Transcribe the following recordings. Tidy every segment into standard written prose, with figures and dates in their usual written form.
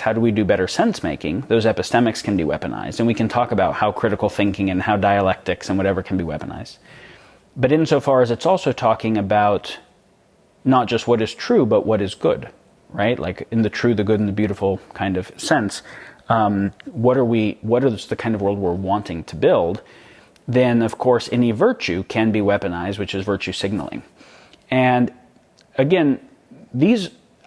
how do we do better sense making, those epistemics can be weaponized. And we can talk about how critical thinking and how dialectics and whatever can be weaponized. But insofar as it's also talking about not just what is true, but what is good, right? Like in the true, the good, and the beautiful kind of sense, what is the kind of world we're wanting to build? Then, of course, any virtue can be weaponized, which is virtue signaling. And again,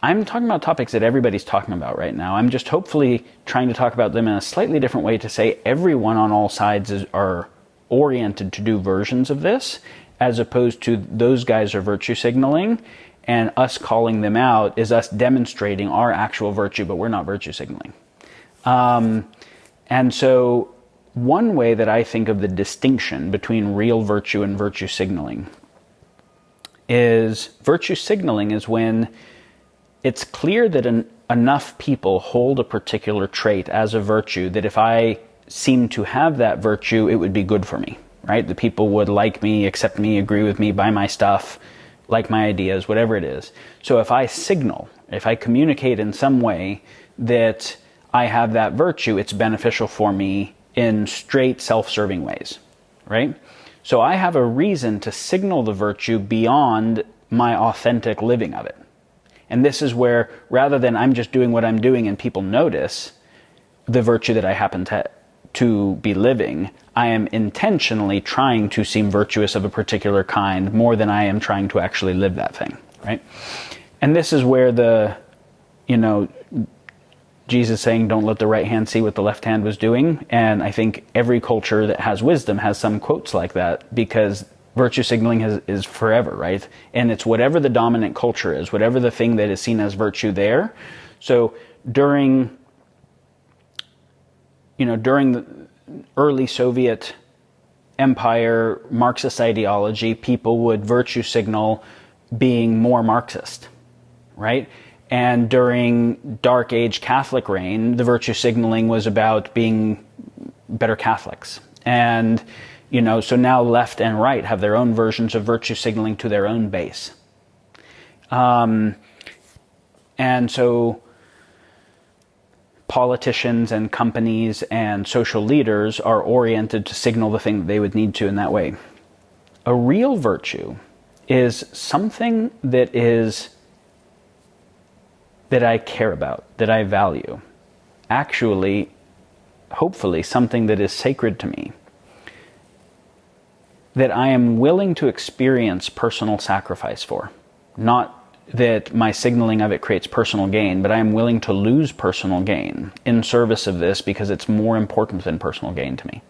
I'm talking about topics that everybody's talking about right now. I'm just hopefully trying to talk about them in a slightly different way to say everyone on all sides are oriented to do versions of this, as opposed to those guys are virtue signaling, and us calling them out is us demonstrating our actual virtue, but we're not virtue signaling. And so one way that I think of the distinction between real virtue and virtue signaling is virtue signaling is when it's clear that enough people hold a particular trait as a virtue that if I seem to have that virtue, it would be good for me, right? The people would like me, accept me, agree with me, buy my stuff, like my ideas, whatever it is. So if I signal, if I communicate in some way that I have that virtue, it's beneficial for me in straight self-serving ways, right? So I have a reason to signal the virtue beyond my authentic living of it. And this is where, rather than I'm just doing what I'm doing and people notice the virtue that I happen to be living, I am intentionally trying to seem virtuous of a particular kind more than I am trying to actually live that thing, right? And this is where Jesus saying, don't let the right hand see what the left hand was doing. And I think every culture that has wisdom has some quotes like that, because virtue signaling is forever, right? And it's whatever the dominant culture is, whatever the thing that is seen as virtue there. So during the early Soviet empire Marxist ideology, people would virtue signal being more Marxist, right? And during Dark Age Catholic reign, the virtue signaling was about being better Catholics. And, so now left and right have their own versions of virtue signaling to their own base. And so politicians and companies and social leaders are oriented to signal the thing that they would need to in that way. A real virtue is something that I care about, that I value. Actually, hopefully, something that is sacred to me. That I am willing to experience personal sacrifice for. Not that my signaling of it creates personal gain, but I am willing to lose personal gain in service of this because it's more important than personal gain to me.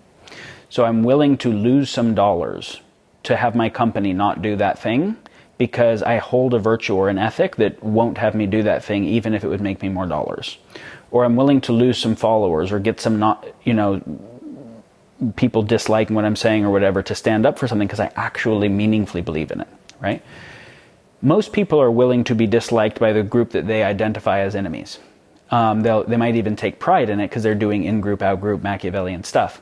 So I'm willing to lose some dollars to have my company not do that thing, because I hold a virtue or an ethic that won't have me do that thing even if it would make me more dollars. Or I'm willing to lose some followers or get some people disliking what I'm saying or whatever to stand up for something because I actually meaningfully believe in it, right? Most people are willing to be disliked by the group that they identify as enemies. They might even take pride in it because they're doing in-group, out-group, Machiavellian stuff.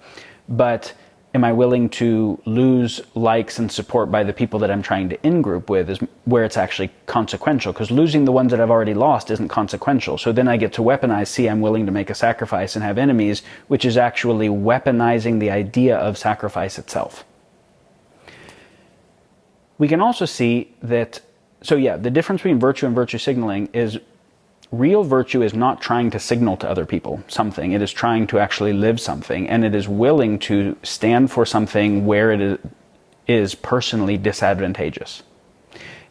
But am I willing to lose likes and support by the people that I'm trying to in-group with is where it's actually consequential, because losing the ones that I've already lost isn't consequential. So then I get to weaponize, see, I'm willing to make a sacrifice and have enemies, which is actually weaponizing the idea of sacrifice itself. We can also see that, the difference between virtue and virtue signaling is real virtue is not trying to signal to other people something. It is trying to actually live something, and it is willing to stand for something where it is personally disadvantageous.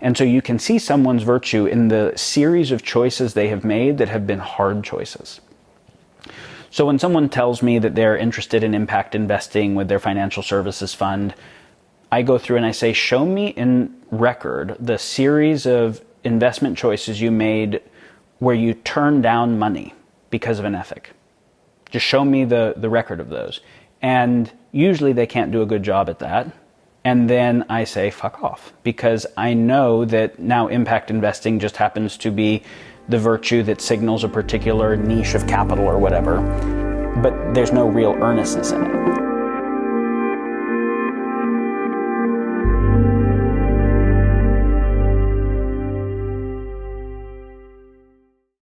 And so you can see someone's virtue in the series of choices they have made that have been hard choices. So when someone tells me that they're interested in impact investing with their financial services fund, I go through and I say, show me in record the series of investment choices you made where you turn down money because of an ethic. Just show me the record of those. And usually they can't do a good job at that. And then I say, fuck off. Because I know that now impact investing just happens to be the virtue that signals a particular niche of capital or whatever. But there's no real earnestness in it.